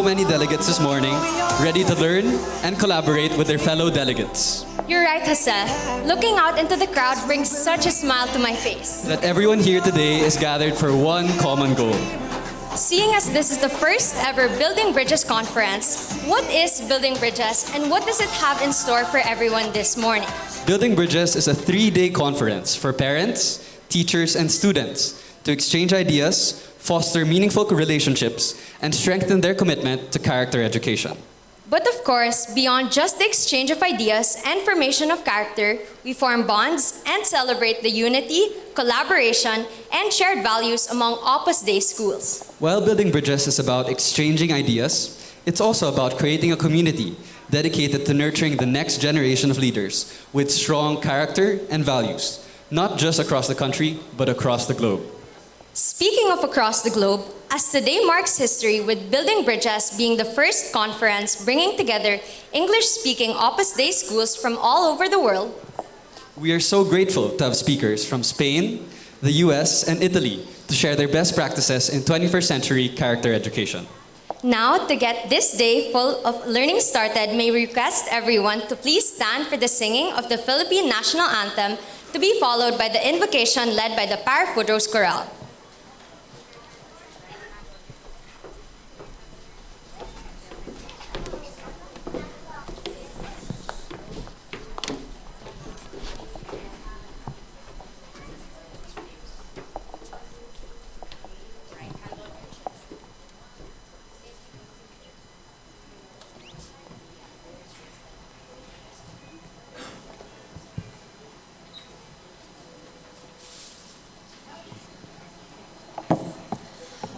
Many delegates this morning, ready to learn and collaborate with their fellow delegates. You're right, Jose. Looking out into the crowd brings such a smile to my face. That everyone here today is gathered for one common goal. Seeing as this is the first ever Building Bridges conference, what is Building Bridges and what does it have in store for everyone this morning? Building Bridges is a 3-day conference for parents, teachers, and students to exchange ideas, foster meaningful relationships, and strengthen their commitment to character education. But of course, beyond just the exchange of ideas and formation of character, we form bonds and celebrate the unity, collaboration, and shared values among Opus Dei schools. While Building Bridges is about exchanging ideas, it's also about creating a community dedicated to nurturing the next generation of leaders with strong character and values, not just across the country, but across the globe. Speaking of across the globe, as today marks history with Building Bridges being the first conference bringing together English-speaking Opus Dei schools from all over the world, we are so grateful to have speakers from Spain, the US, and Italy to share their best practices in 21st century character education. now to get this day full of learning started, may we request everyone to please stand for the singing of the Philippine National Anthem to be followed by the invocation led by the PAREF Woodrose Chorale.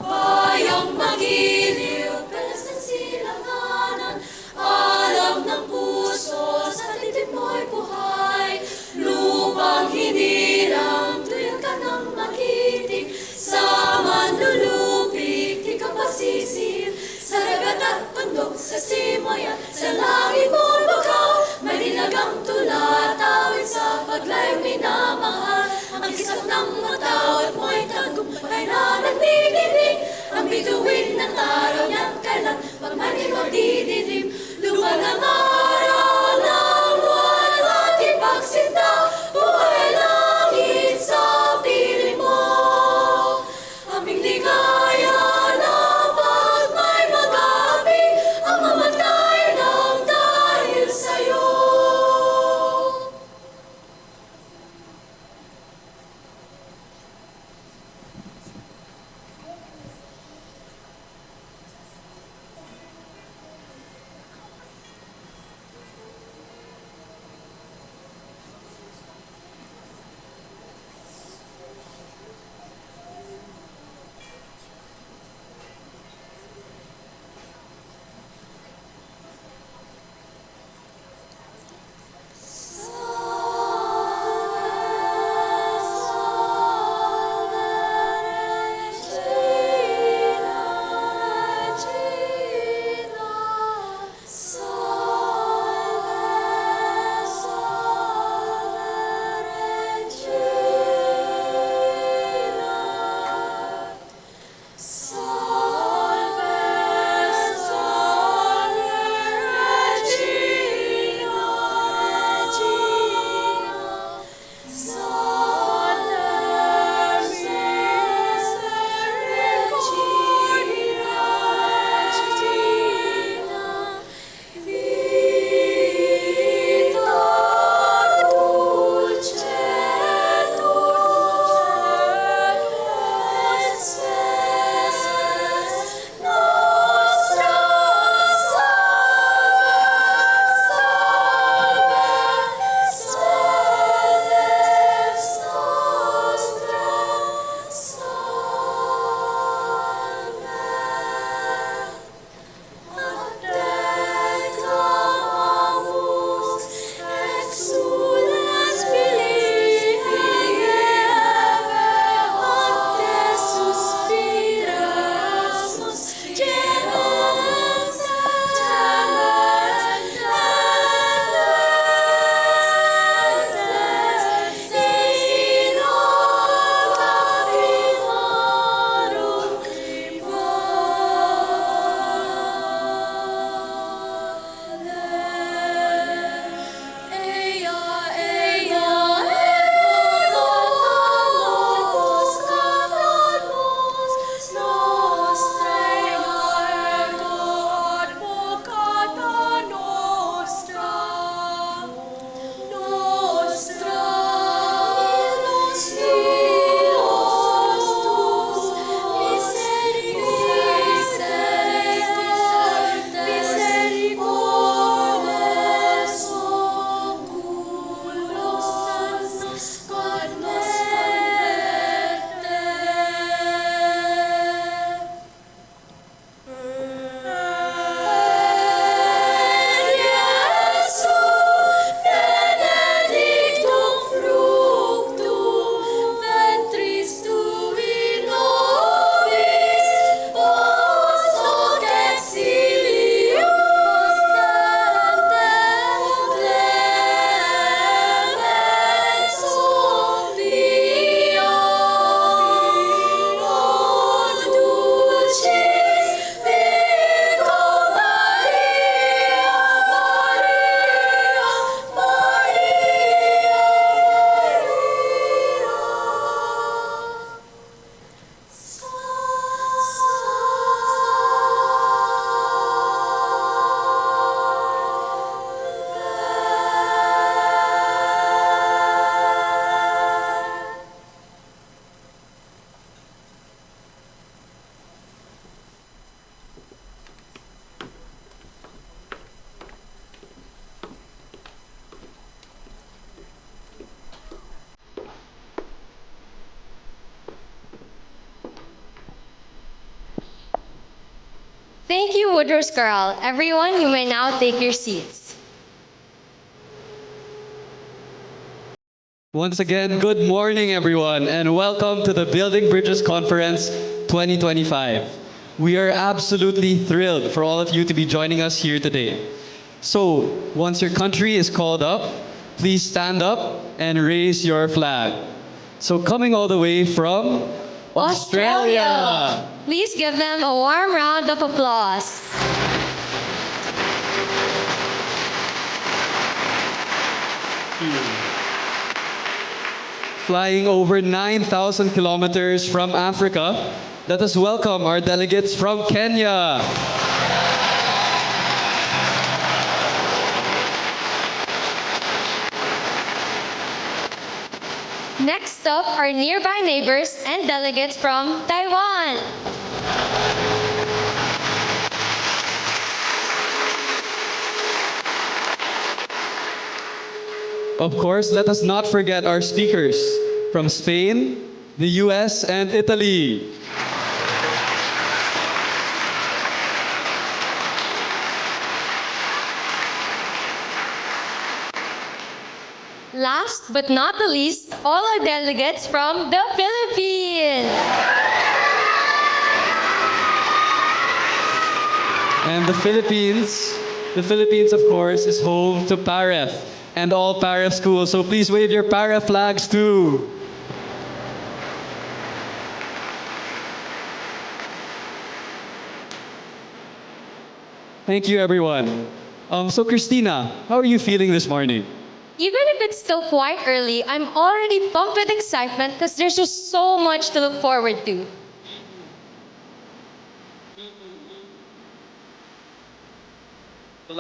Bayang magiliw, pelas ng silanganan, alam ng puso, sa titik mo'y buhay. Lupang hinirang, tuyang ka ng makitig, sa manlulupig, di ka masisir. Sa dagat at bundok, sa simoy at sa langit mo'y bakaw, may dinagang tula, tawid sa paglayong minamahal. Ang kisap ng matawad mo'y tagumpay na nagdidinig. Ang bituin ng araw niyang kailan, pag may magdidilim. Lupa ng araw ng walang ipagsinta, buhay langit sa piling mo. Aming ligaya na pag may mag-api, ang mamatay ng Woodrow's Corral. Everyone, you may now take your seats. Once again, good morning, everyone, and welcome to the Building Bridges Conference 2025. We are absolutely thrilled for all of you to be joining us here today. So, once your country is called up, please stand up and raise your flag. So, coming all the way from Australia. Please give them a warm round of applause. Flying over 9,000 kilometers from Africa, let us welcome our delegates from Kenya. Next up, our nearby neighbors and delegates from Taiwan. Of course, let us not forget our speakers from Spain, the US, and Italy. Last but not the least, all our delegates from the Philippines. And the Philippines, of course, is home to PAREF and all PAREF schools. So please wave your PAREF flags too. Thank you, everyone. So Christina, how are you feeling this morning? Even if it's still quite early, I'm already pumped with excitement because there's just so much to look forward to. The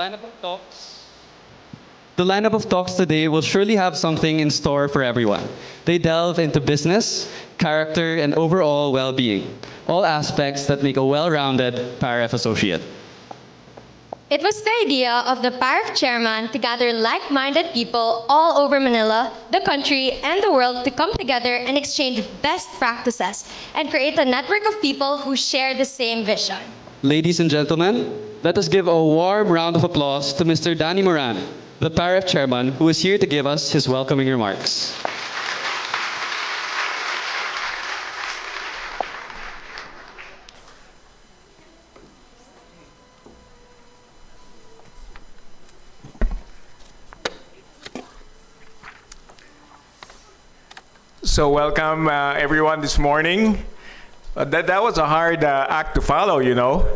lineup of talks today will surely have something in store for everyone. They delve into business, character, and overall well-being, all aspects that make a well-rounded PAREF associate. It was the idea of the PAREF chairman to gather like-minded people all over Manila, the country, and the world to come together and exchange best practices and create a network of people who share the same vision. Ladies and gentlemen, let us give a warm round of applause to Mr. Danny Moran, the PAREF chairman, who is here to give us his welcoming remarks. So welcome everyone this morning. That was a hard act to follow, you know.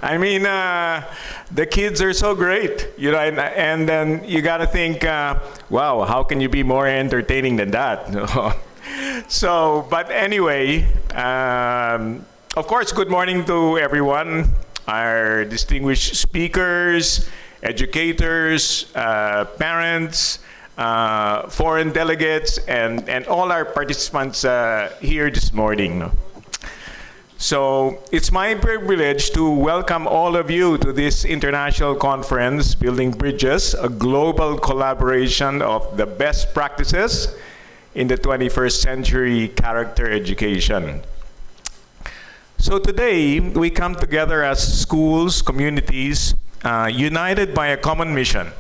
I mean, the kids are so great, you know, and then you got to think, wow, how can you be more entertaining than that? So, but anyway, of course, good morning to everyone, our distinguished speakers, educators, parents, foreign delegates, and all our participants here this morning. So it's my privilege to welcome all of you to this international conference, Building Bridges, a global collaboration of the best practices in the 21st century character education. So today, we come together as schools, communities, united by a common mission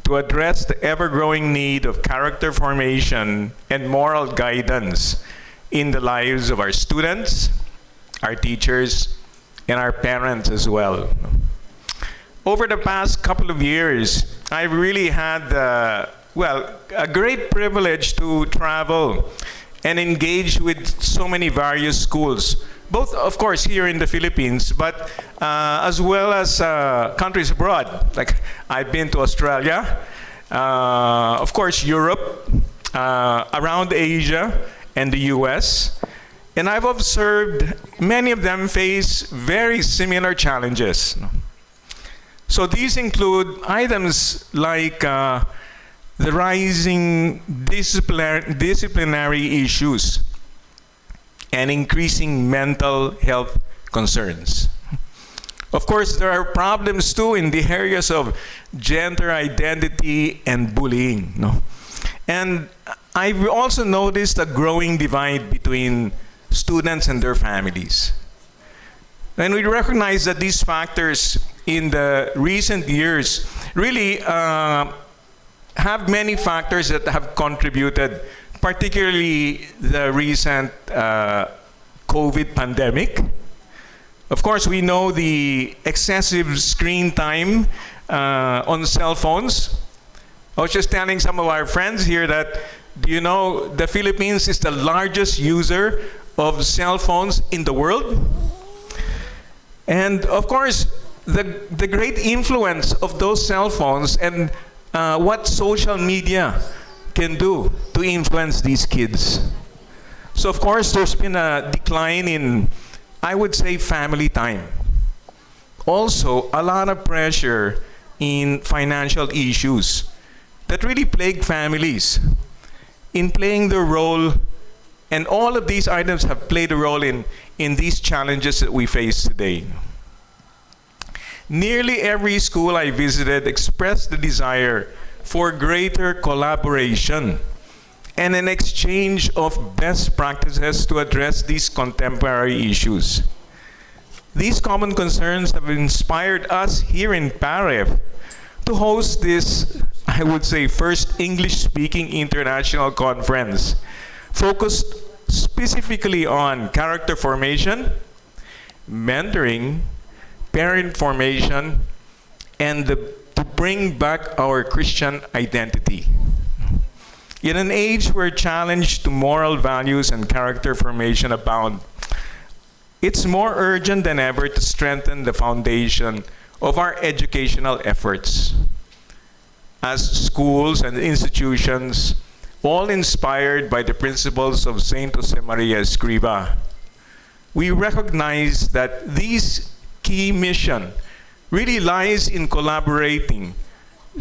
to address the ever-growing need of character formation and moral guidance in the lives of our students, our teachers, and our parents as well. Over the past couple of years, I've really had, a great privilege to travel and engage with so many various schools, both, of course, here in the Philippines, but as well as countries abroad. Like, I've been to Australia, of course, Europe, around Asia, and the US. And I've observed many of them face very similar challenges. So these include items like the rising disciplinary issues and increasing mental health concerns. Of course, there are problems too in the areas of gender identity and bullying. No? And I've also noticed a growing divide between students and their families. And we recognize that these factors in the recent years really have many factors that have contributed, particularly the recent COVID pandemic. Of course, we know the excessive screen time on cell phones. I was just telling some of our friends here that, do you know, the Philippines is the largest user of cell phones in the world? And of course, the great influence of those cell phones and what social media can do to influence these kids. So of course, there's been a decline in, I would say, family time. Also, a lot of pressure in financial issues that really plague families in playing their role, and all of these items have played a role in these challenges that we face today. Nearly every school I visited expressed the desire for greater collaboration and an exchange of best practices to address these contemporary issues. These common concerns have inspired us here in PAREF to host this, I would say, first English-speaking international conference focused specifically on character formation, mentoring, parent formation, and to bring back our Christian identity. In an age where challenge to moral values and character formation abound, it's more urgent than ever to strengthen the foundation of our educational efforts. As schools and institutions, all inspired by the principles of Saint Josemaria Escriva, we recognize that this key mission really lies in collaborating,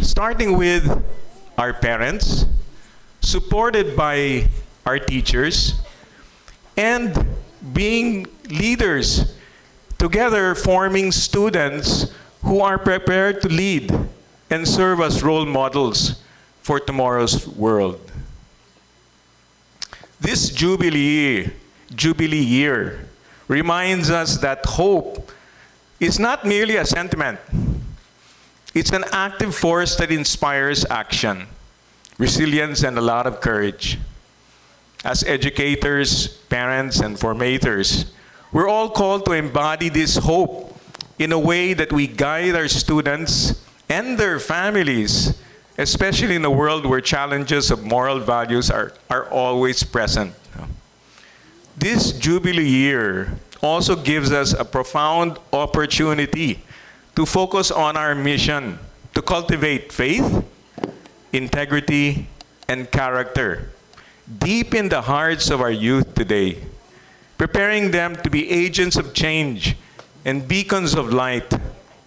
starting with our parents, supported by our teachers, and being leaders, together forming students who are prepared to lead and serve as role models for tomorrow's world. This Jubilee year reminds us that hope is not merely a sentiment. It's an active force that inspires action, resilience, and a lot of courage. As educators, parents, and formators, we're all called to embody this hope in a way that we guide our students and their families, especially in a world where challenges of moral values are always present. This Jubilee year also gives us a profound opportunity to focus on our mission to cultivate faith, integrity, and character deep in the hearts of our youth today, preparing them to be agents of change and beacons of light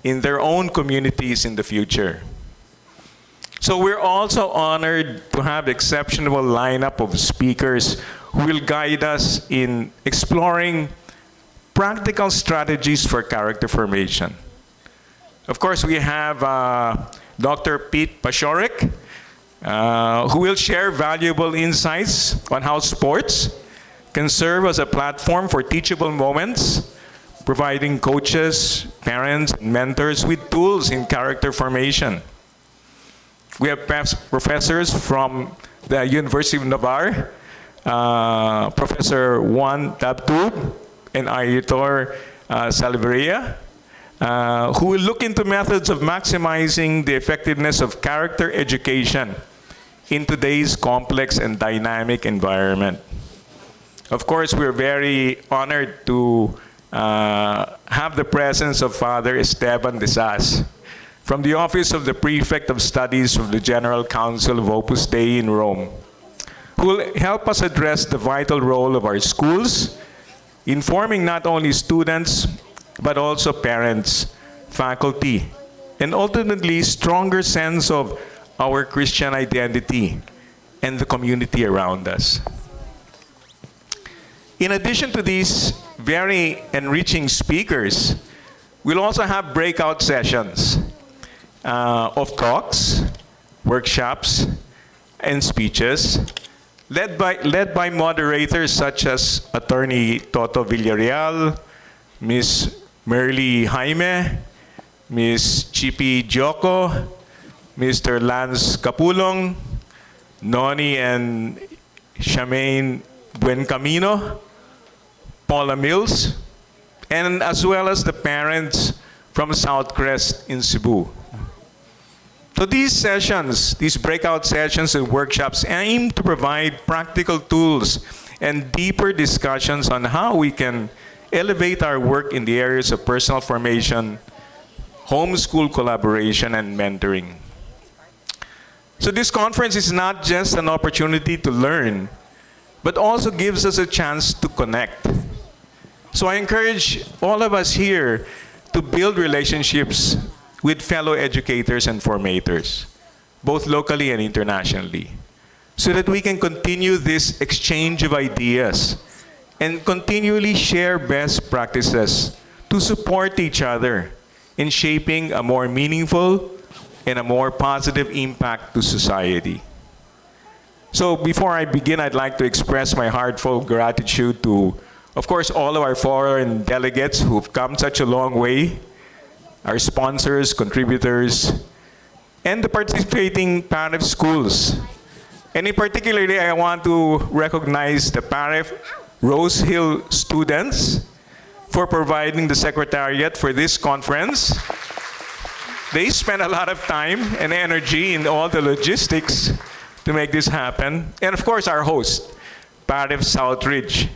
in their own communities in the future. So we're also honored to have an exceptional lineup of speakers who will guide us in exploring practical strategies for character formation. Of course, we have Dr. Pete Pashorek, who will share valuable insights on how sports can serve as a platform for teachable moments, providing coaches, parents, and mentors with tools in character formation. We have professors from the University of Navarre, Professor Juan Tabtub and Aitor Salveria, who will look into methods of maximizing the effectiveness of character education in today's complex and dynamic environment. Of course, we're very honored to have the presence of Father Esteban de Sas from the Office of the Prefect of Studies of the General Council of Opus Dei in Rome, who will help us address the vital role of our schools in forming not only students, but also parents, faculty, and ultimately stronger sense of our Christian identity and the community around us. In addition to these very enriching speakers, we'll also have breakout sessions of talks, workshops, and speeches led by moderators such as Attorney Toto Villarreal, Ms. Merly Jaime, Ms. Chippy Joko, Mr. Lance Capulong, Noni and Charmaine Buencamino, Paula Mills, and as well as the parents from Southcrest in Cebu. So these sessions, these breakout sessions and workshops aim to provide practical tools and deeper discussions on how we can elevate our work in the areas of personal formation, homeschool collaboration, and mentoring. So this conference is not just an opportunity to learn, but also gives us a chance to connect. So I encourage all of us here to build relationships with fellow educators and formators, both locally and internationally, so that we can continue this exchange of ideas and continually share best practices to support each other in shaping a more meaningful and a more positive impact to society. So before I begin, I'd like to express my heartfelt gratitude to, of course, all of our foreign delegates who've come such a long way, our sponsors, contributors, and the participating PAREF schools. And in particularly, I want to recognize the PAREF Rose Hill students for providing the secretariat for this conference. They spent a lot of time and energy in all the logistics to make this happen. And of course, our host, PAREF Southridge.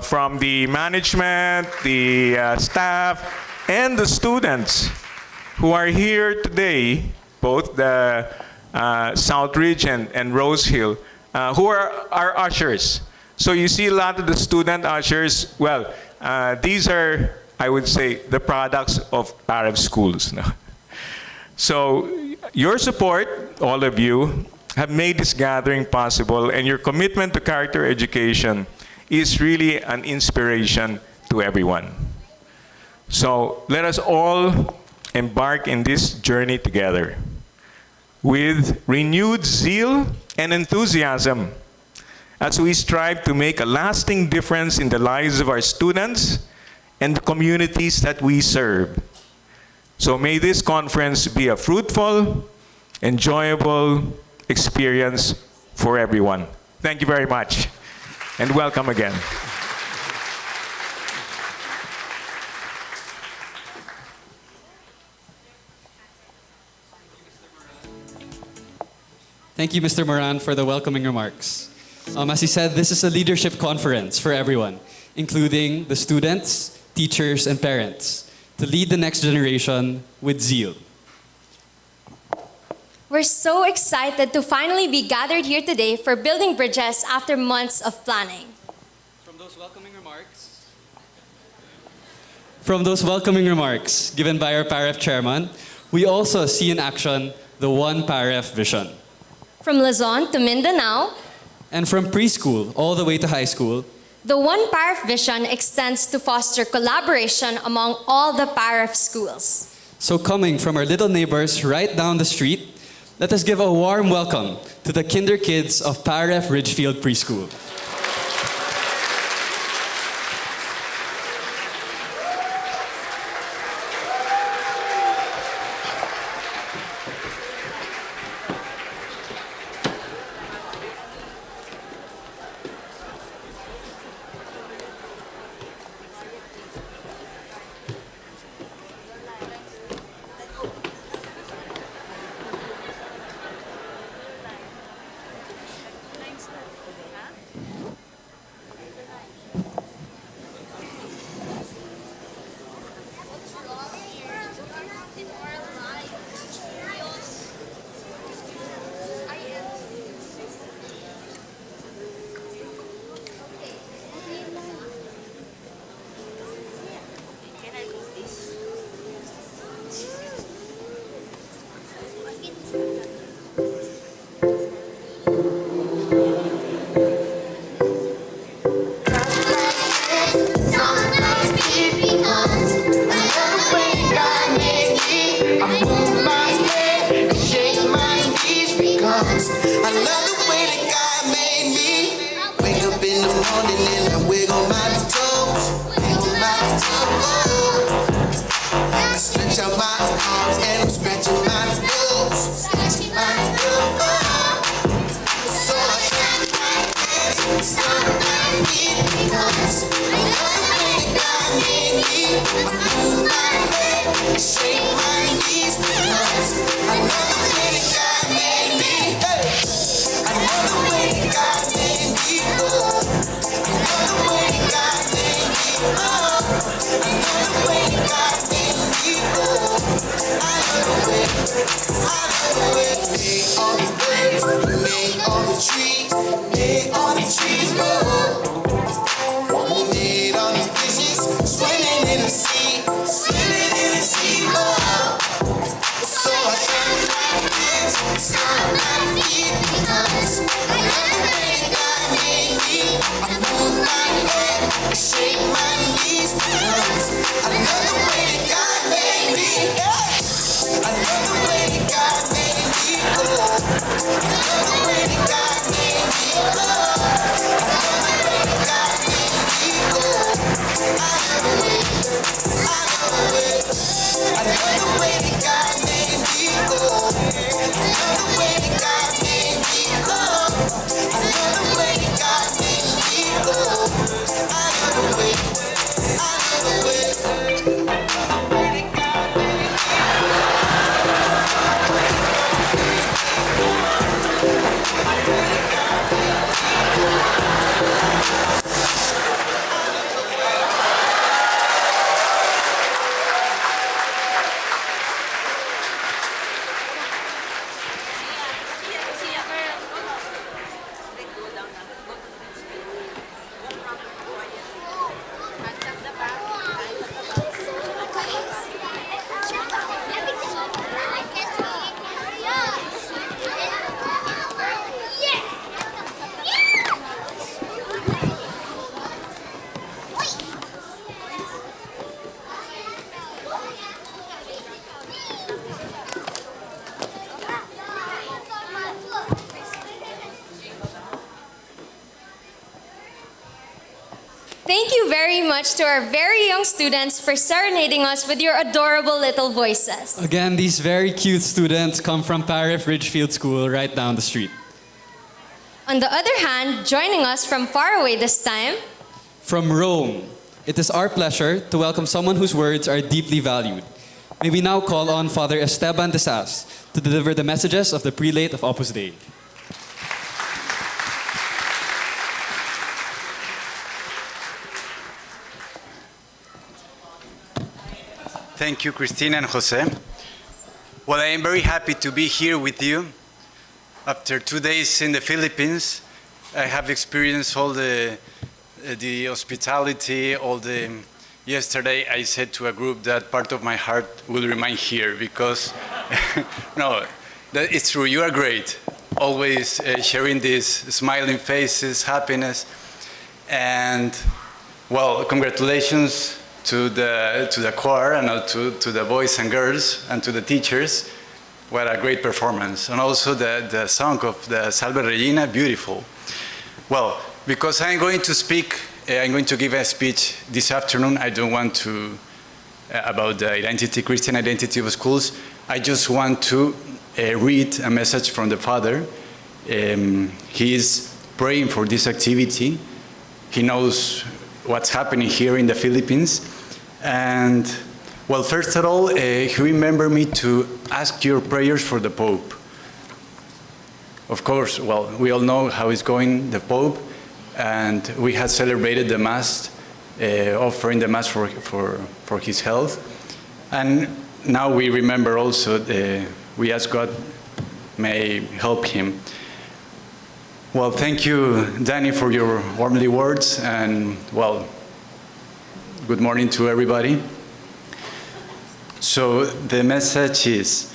From the management, the staff, and the students who are here today, both the Southridge and Rose Hill, who are our ushers. So you see a lot of the student ushers. Well, these are, I would say, the products of PAREF schools. So your support, all of you, have made this gathering possible, and your commitment to character education is really an inspiration to everyone. So let us all embark in this journey together with renewed zeal and enthusiasm as we strive to make a lasting difference in the lives of our students and the communities that we serve. So may this conference be a fruitful, enjoyable experience for everyone. Thank you very much, and welcome again. Thank you, Mr. Moran, for the welcoming remarks. As he said, this is a leadership conference for everyone, including the students, teachers, and parents, to lead the next generation with zeal. We're so excited to finally be gathered here today for building bridges after months of planning. From those welcoming remarks given by our PAREF chairman, we also see in action the One PAREF vision. From Luzon to Mindanao, and from preschool all the way to high school, the One PAREF vision extends to foster collaboration among all the PAREF schools. So coming from our little neighbors right down the street, let us give a warm welcome to the kinder kids of PAREF Ridgefield Preschool. stretch out my arms and I'm scratching my nose. Scratching my nose. So I can't dance, stop my feet because I love the way that God made me. I move my head and shake my knees because I love the way that God made me. Hey. I love the way that God made me. I love the way that God made me. I love the way that God made me. I love the way. I love the way. Made all the birds, made all the trees, made all the trees grow. He made all the fishes swimming in the sea, swimming in the sea. So I turn my hands, stop my feet because I love the way that God made me. I move my head, I shake my knees because I love the way that God made me. I love the way that God made me. I love the way that God made me. I love the way that God made me. I love the way. I love the way. I love the way that God made me. I love the way that God made me. I love the way that God made me. I love the way. I love the way. Thank you very much to our very young students for serenading us with your adorable little voices. Again, these very cute students come from PAREF Ridgefield School right down the street. On the other hand, joining us from far away this time, From Rome, it is our pleasure to welcome someone whose words are deeply valued. May we now call on Father Esteban de Sas to deliver the messages of the prelate of Opus Dei. Thank you, Christina and Jose. Well, I am very happy to be here with you. After 2 days in the Philippines, I have experienced all the hospitality, yesterday I said to a group that part of my heart will remain here because, no, it's true, you are great. Always sharing these smiling faces, happiness, and, well, congratulations to the choir and to the boys and girls and to the teachers. What a great performance. And also the song of the Salve Regina, beautiful. Well, because I'm going to give a speech this afternoon. I don't want to, about the identity, Christian identity of schools. I just want to read a message from the Father. He is praying for this activity. He knows what's happening here in the Philippines. And, well, first of all, he remembered me to ask your prayers for the Pope. Of course, well, we all know how it's going, the Pope, and we had celebrated the Mass, offering the Mass for his health. And now we remember also, we ask God may help him. Well, thank you, Danny, for your warmly words, and, well, good morning to everybody. So the message is,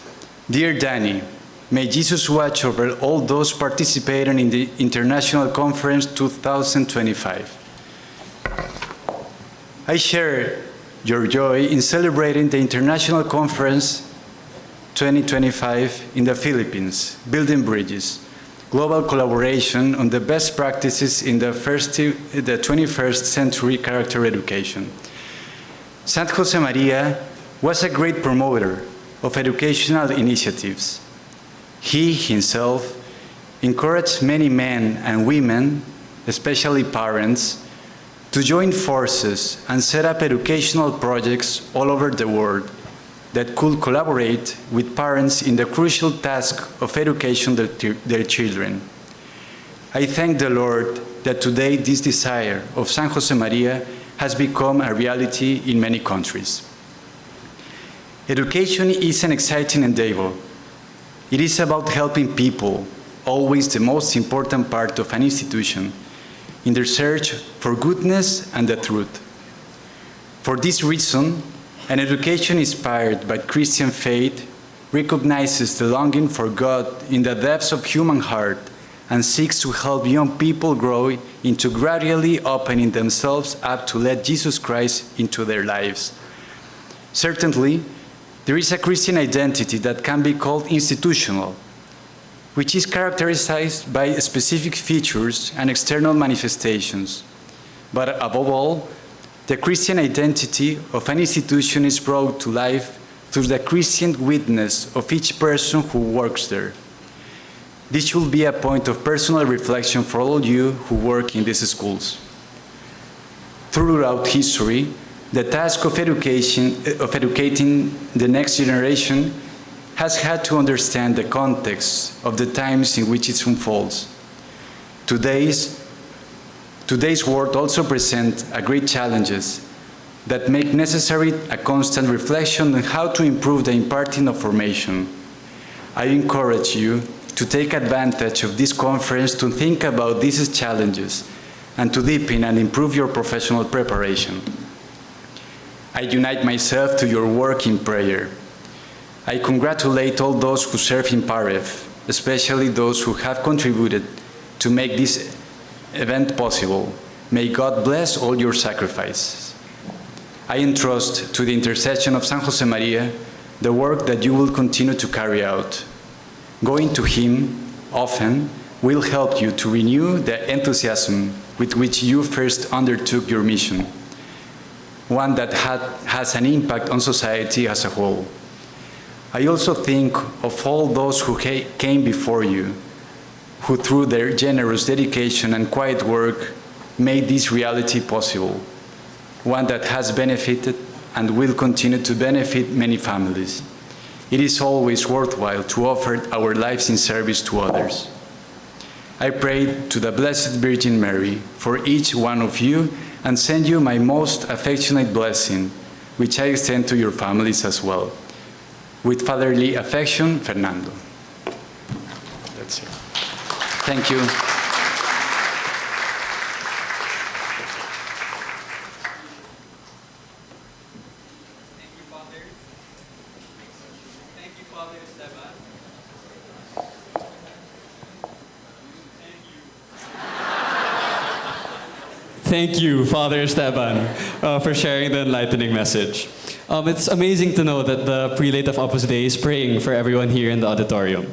Dear Danny, may Jesus watch over all those participating in the International Conference 2025. I share your joy in celebrating the International Conference 2025 in the Philippines, building bridges, global collaboration on the best practices in the 21st century character education. Saint Jose Maria was a great promoter of educational initiatives. He himself encouraged many men and women, especially parents, to join forces and set up educational projects all over the world that could collaborate with parents in the crucial task of education their children. I thank the Lord that today this desire of San Jose Maria has become a reality in many countries. Education is an exciting endeavor. It is about helping people, always the most important part of an institution, in their search for goodness and the truth. For this reason, an education inspired by Christian faith recognizes the longing for God in the depths of human heart and seeks to help young people grow into gradually opening themselves up to let Jesus Christ into their lives. Certainly, there is a Christian identity that can be called institutional, which is characterized by specific features and external manifestations. But above all, the Christian identity of an institution is brought to life through the Christian witness of each person who works there. This should be a point of personal reflection for all you who work in these schools. Throughout history, the task of educating the next generation has had to understand the context of the times in which it unfolds. Today's world also presents great challenges that make necessary a constant reflection on how to improve the imparting of formation. I encourage you to take advantage of this conference to think about these challenges and to deepen and improve your professional preparation. I unite myself to your work in prayer. I congratulate all those who serve in PAREF, especially those who have contributed to make this event possible. May God bless all your sacrifices. I entrust to the intercession of San Jose Maria the work that you will continue to carry out. Going to him often will help you to renew the enthusiasm with which you first undertook your mission, one that has an impact on society as a whole. I also think of all those who came before you, who through their generous dedication and quiet work made this reality possible, one that has benefited and will continue to benefit many families. It is always worthwhile to offer our lives in service to others. I pray to the Blessed Virgin Mary for each one of you and send you my most affectionate blessing, which I extend to your families as well. With fatherly affection, Fernando. That's it. Thank you. Thank you, Father Esteban, for sharing the enlightening message. It's amazing to know that the prelate of Opus Dei is praying for everyone here in the auditorium.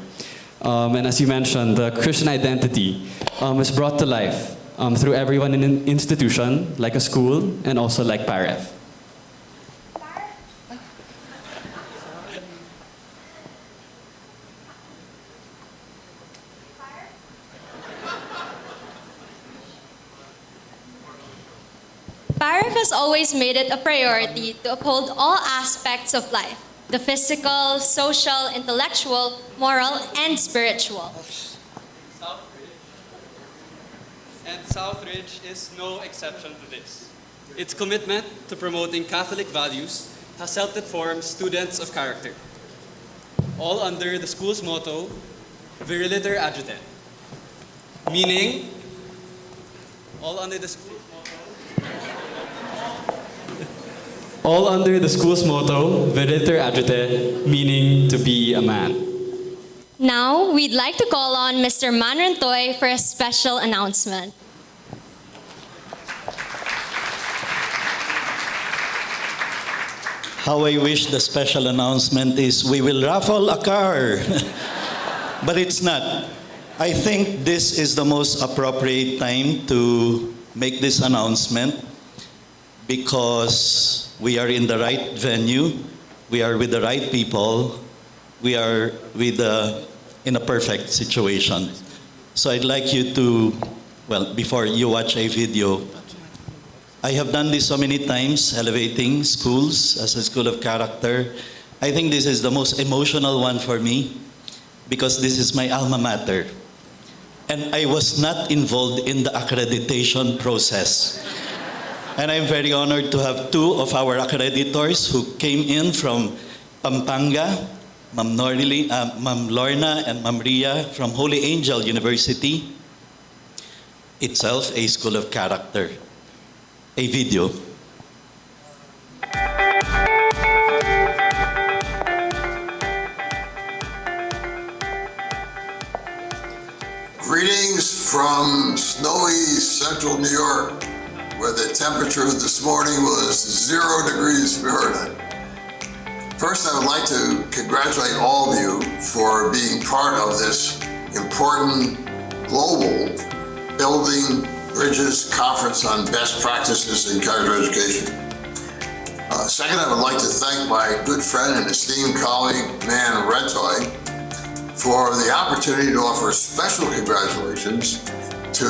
And as you mentioned, the Christian identity is brought to life through everyone in an institution, like a school, and also like PAREF. PAREF has always made it a priority to uphold all aspects of life, the physical, social, intellectual, moral, and spiritual. Southridge is no exception to this. Its commitment to promoting Catholic values has helped it form students of character, all under the school's motto, Viriliter Adjutet, meaning, all under the school's motto, Viriliter Adjutet, meaning to be a man. Now, we'd like to call on Mr. Manrantoy for a special announcement. How I wish the special announcement is we will raffle a car. But it's not. I think this is the most appropriate time to make this announcement because we are in the right venue we are with the right people, we are in a perfect situation. So I'd like you to, well, before you watch a video, I have done this so many times, elevating schools as a school of character. I think this is the most emotional one for me because this is my alma mater. And I was not involved in the accreditation process. And I'm very honored to have two of our accreditors who came in from Pampanga, Ma'am Lorna and Ma'am Ria from Holy Angel University, itself a school of character. A video. Greetings from snowy central New York, where the temperature this morning was 0 degrees Fahrenheit. First, I would like to congratulate all of you for being part of this important global Building Bridges Conference on Best Practices in Character Education. Second, I would like to thank my good friend and esteemed colleague, Man Rentoy, for the opportunity to offer special congratulations to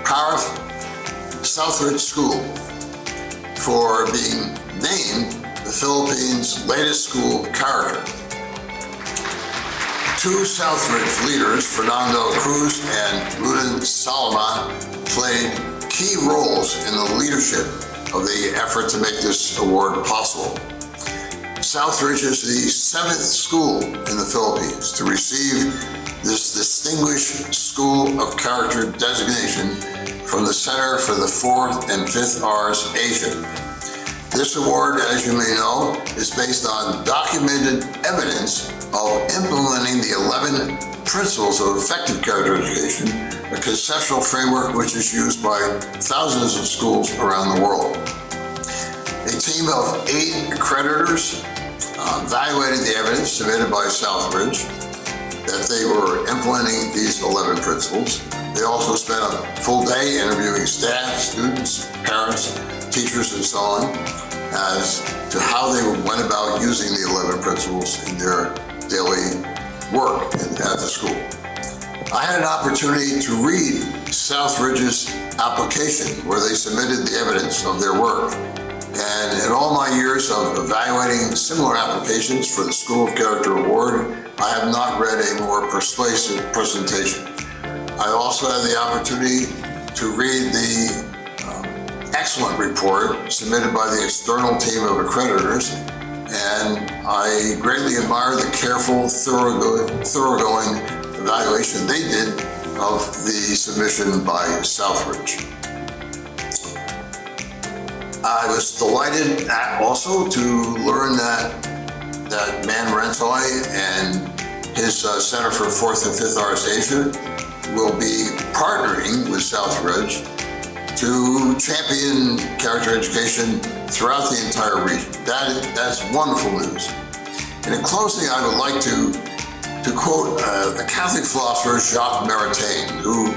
PAREF Southridge School for being named the Philippines' latest school of character. Two Southridge leaders, Fernando Cruz and Ruben Salamat, played key roles in the leadership of the effort to make this award possible. Southridge is the 7th school in the Philippines to receive this distinguished School of Character designation from the Center for the 4th and 5th R's Asia. This award, as you may know, is based on documented evidence of implementing the 11 principles of effective character education, a conceptual framework which is used by thousands of schools around the world. A team of 8 accreditors evaluated the evidence submitted by Southridge that they were implementing these 11 principles. They also spent a full day interviewing staff, students, parents, teachers, and so on, as to how they went about using the 11 principles in their daily work at the school. I had an opportunity to read Southridge's application where they submitted the evidence of their work. And in all my years of evaluating similar applications for the School of Character Award, I have not read a more persuasive presentation. I also had the opportunity to read the excellent report submitted by the external team of accreditors, and I greatly admire the careful, thoroughgoing evaluation they did of the submission by Southridge. I was delighted also to learn that Man Rentoy and his Center for 4th and 5th R's Asia will be partnering with Southridge to champion character education throughout the entire region. That's wonderful news. And in closing, I would like to quote the Catholic philosopher Jacques Maritain, who,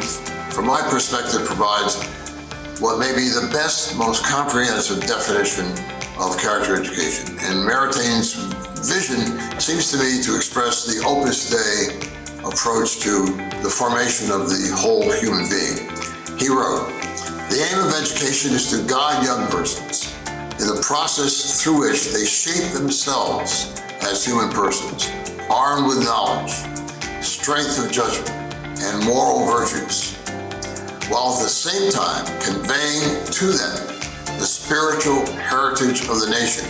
from my perspective, provides what may be the best, most comprehensive definition of character education. And Maritain's vision seems to me to express the Opus Dei approach to the formation of the whole human being. He wrote, "The aim of education is to guide young persons in the process through which they shape themselves as human persons, armed with knowledge, strength of judgment, and moral virtues, while at the same time conveying to them the spiritual heritage of the nation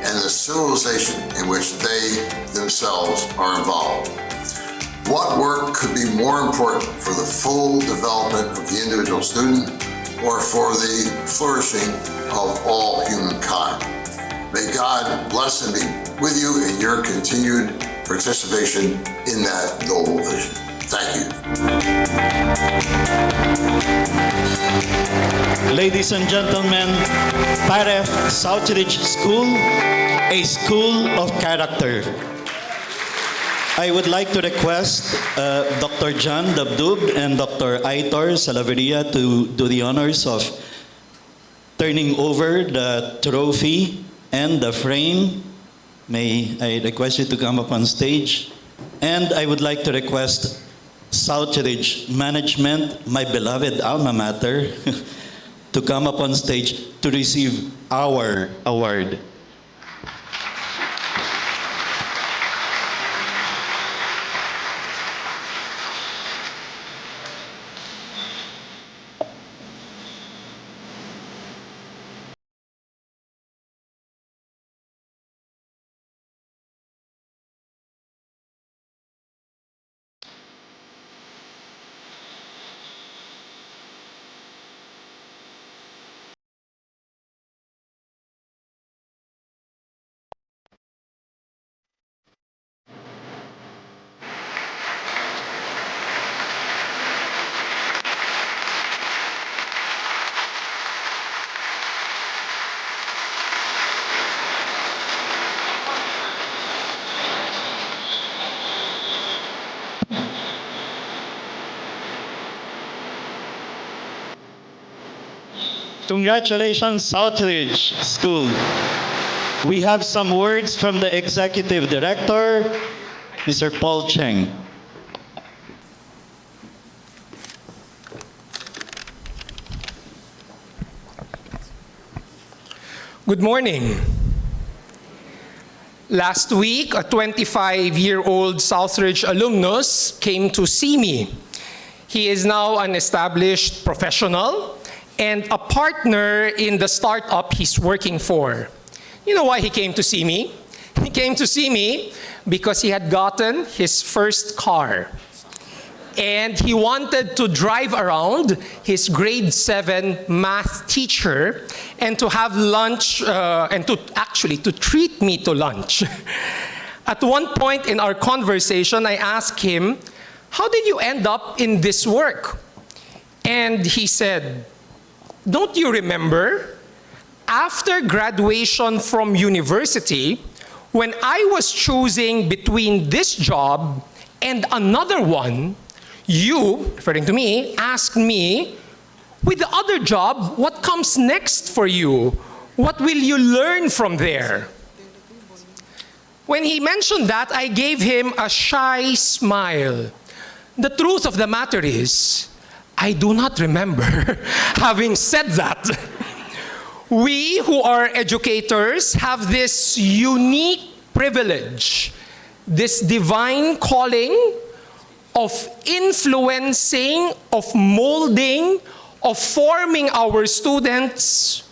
and the civilization in which they themselves are involved." What work could be more important for the full development of the individual student or for the flourishing of all humankind? May God bless and be with you in your continued participation in that noble vision. Thank you. Ladies and gentlemen, PAREF Southridge School, a school of character. I would like to request Dr. John Dabdub and Dr. Aitor Salaveria to do the honors of turning over the trophy and the frame may I request you to come up on stage? And I would like to request Southridge Management, my beloved alma mater, to come up on stage to receive our award. Congratulations, Southridge School. We have some words from the Executive Director, Mr. Paul Cheng. Good morning. Last week, a 25-year-old Southridge alumnus came to see me. He is now an established professional and a partner in the startup he's working for. You know why he came to see me? He came to see me because he had gotten his first car. And he wanted to drive around his grade 7 math teacher and to have lunch, and to treat me to lunch. At one point in our conversation, I asked him, "How did you end up in this work?" And he said, "Don't you remember? After graduation from university, when I was choosing between this job and another one, you," referring to me, "asked me, 'With the other job, what comes next for you? What will you learn from there?'" When he mentioned that, I gave him a shy smile. The truth of the matter is, I do not remember having said that. We who are educators have this unique privilege, this divine calling of influencing, of molding, of forming our students,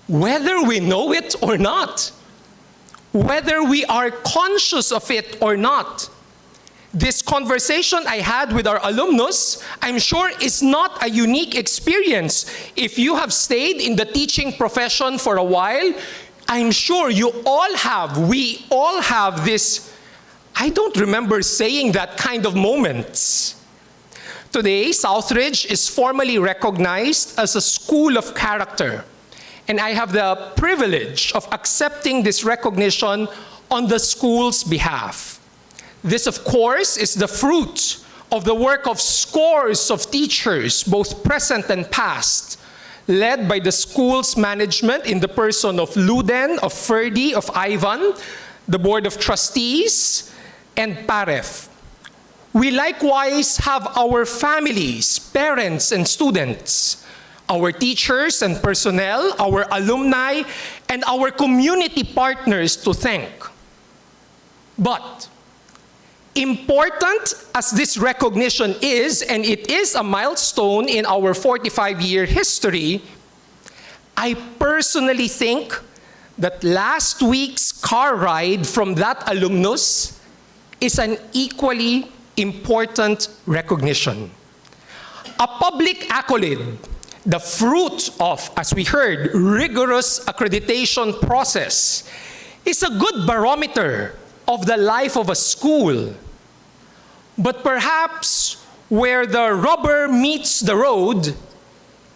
whether we know it or not, whether we are conscious of it or not. This conversation I had with our alumnus, I'm sure is not a unique experience. If you have stayed in the teaching profession for a while, I'm sure you all have, we all have this, I don't remember saying that kind of moments. Today, Southridge is formally recognized as a school of character, and I have the privilege of accepting this recognition on the school's behalf. This, of course, is the fruit of the work of scores of teachers, both present and past, led by the school's management in the person of Luden, of Ferdy, of Ivan, the Board of Trustees, and PAREF. We likewise have our families, parents, and students, our teachers and personnel, our alumni, and our community partners to thank. But important as this recognition is, and it is a milestone in our 45-year history, I personally think that last week's car ride from that alumnus is an equally important recognition. A public accolade, the fruit of, as we heard, rigorous accreditation process, is a good barometer of the life of a school. But perhaps where the rubber meets the road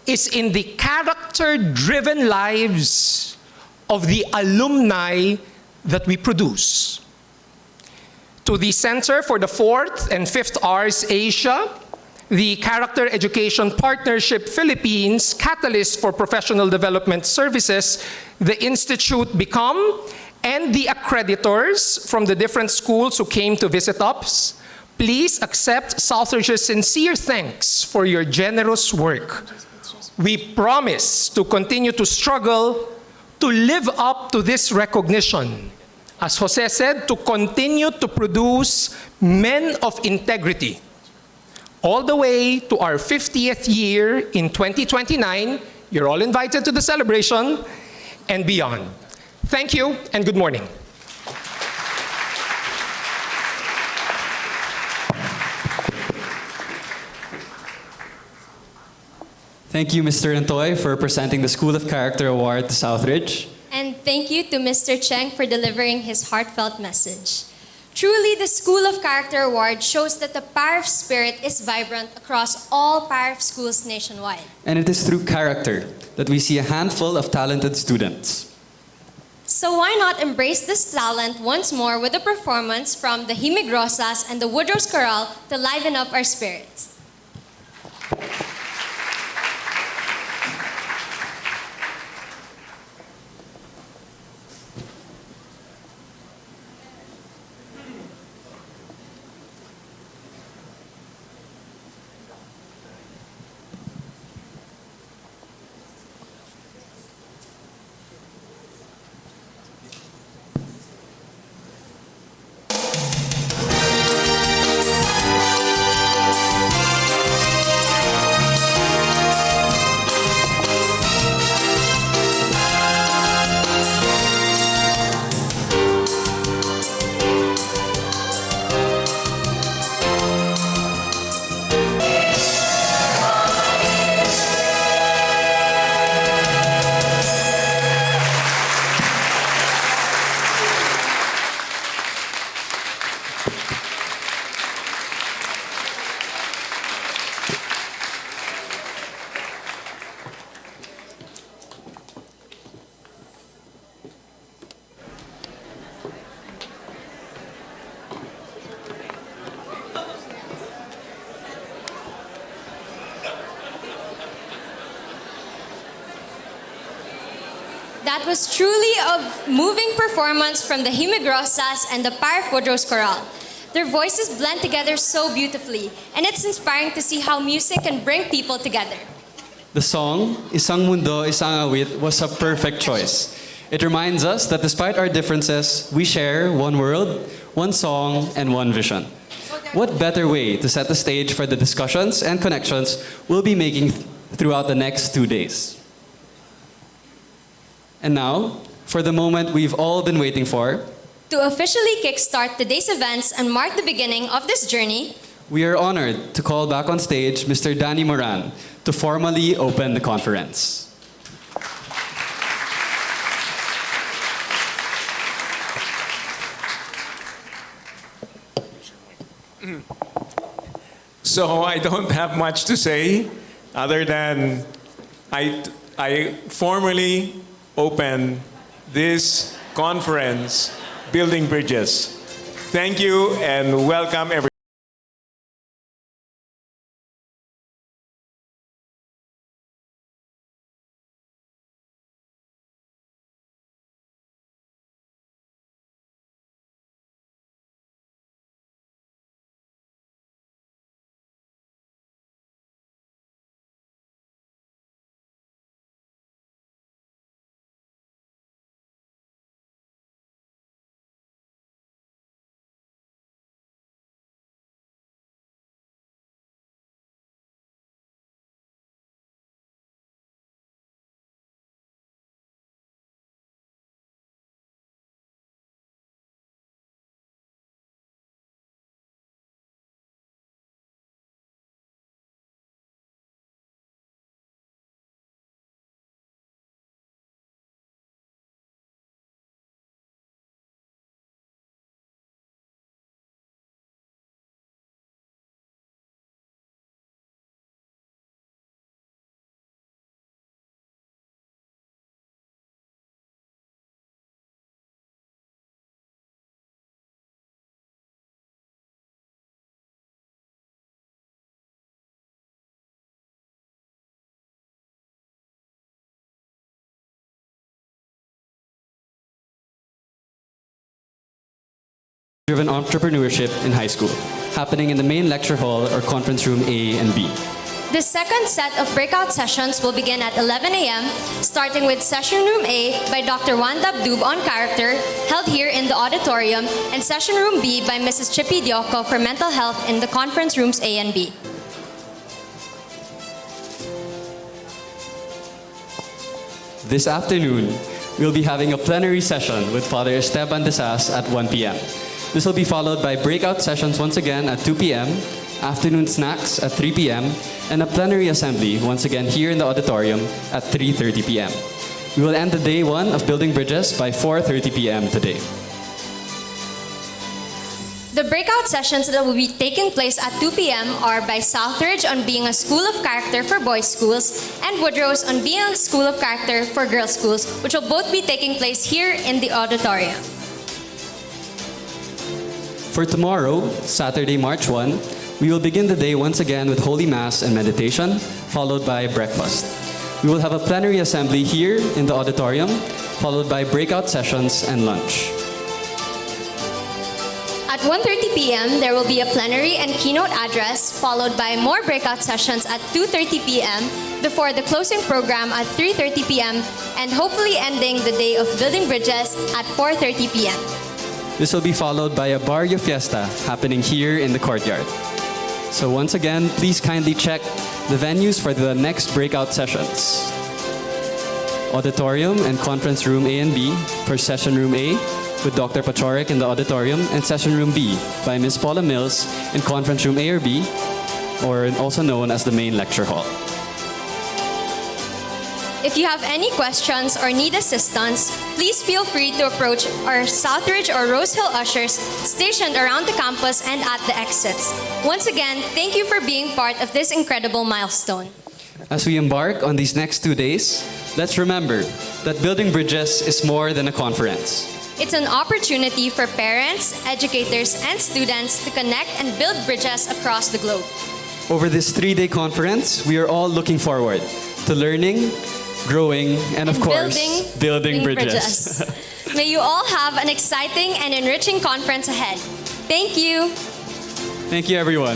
is in the character-driven lives of the alumni that we produce. To the Center for the 4th and 5th Rs Asia, the Character Education Partnership Philippines Catalyst for Professional Development Services, the Institute become and the accreditors from the different schools who came to visit us, please accept Southridge's sincere thanks for your generous work. We promise to continue to struggle to live up to this recognition. As Jose said, to continue to produce men of integrity, all the way to our 50th year in 2029. You're all invited to the celebration and beyond. Thank you and good morning. Thank you, Mr. Antoy, for presenting the School of Character Award to Southridge. And thank you to Mr. Cheng for delivering his heartfelt message. Truly, the School of Character Award shows that the PAREF spirit is vibrant across all PAREF schools nationwide. And it is through character that we see a handful of talented students. So why not embrace this talent once more with a performance from the Himigrosas and the Woodrow's Chorale to liven up our spirits. That was truly a moving performance from the Himigrosas and the PAREF Woodrow's Chorale. Their voices blend together so beautifully, and it's inspiring to see how music can bring people together. The song, Isang Mundo, Isang Awit, was a perfect choice. It reminds us that despite our differences, we share one world, one song, and one vision. What better way to set the stage for the discussions and connections we'll be making throughout the next 2 days. And now, for the moment we've all been waiting for, to officially kickstart today's events and mark the beginning of this journey, we are honored to call back on stage Mr. Danny Moran to formally open the conference. So I don't have much to say other than I formally open this conference, Building Bridges. Thank you and welcome everyone. driven entrepreneurship in high school, happening in the main lecture hall or conference room A and B. The second set of breakout sessions will begin at 11 a.m., starting with Session Room A by Dr. Wanda Abdub on character, held here in the auditorium, and Session Room B by Mrs. Chippy Dioko for mental health in the conference rooms A and B. This afternoon, we'll be having a plenary session with Father Esteban de Sas at 1 p.m. This will be followed by breakout sessions once again at 2 p.m., afternoon snacks at 3 p.m., and a plenary assembly once again here in the auditorium at 3:30 p.m. We will end the day one of building bridges by 4:30 p.m. today. The breakout sessions that will be taking place at 2 p.m. are by Southridge on being a school of character for boys' schools and Woodrow's on being a school of character for girls' schools, which will both be taking place here in the auditorium. For tomorrow, Saturday, March 1, we will begin the day once again with Holy Mass and meditation, followed by breakfast. We will have a plenary assembly here in the auditorium, followed by breakout sessions and lunch. At 1:30 p.m., there will be a plenary and keynote address, followed by more breakout sessions at 2:30 p.m., before the closing program at 3:30 p.m., and hopefully ending the day of building bridges at 4:30 p.m. This will be followed by a barrio fiesta happening here in the courtyard. So once again, please kindly check the venues for the next breakout sessions. Auditorium and conference room A and B for session room A with Dr. Pachorek in the auditorium, and session room B by Ms. Paula Mills in conference room A or B, or also known as the main lecture hall. If you have any questions or need assistance, please feel free to approach our Southridge or Rose Hill ushers stationed around the campus and at the exits. Once again, thank you for being part of this incredible milestone. As we embark on these next 2 days, let's remember that building bridges is more than a conference. It's an opportunity for parents, educators, and students to connect and build bridges across the globe. Over this 3-day conference, we are all looking forward to learning, growing, and of course, building bridges. May you all have an exciting and enriching conference ahead. Thank you. Thank you, everyone.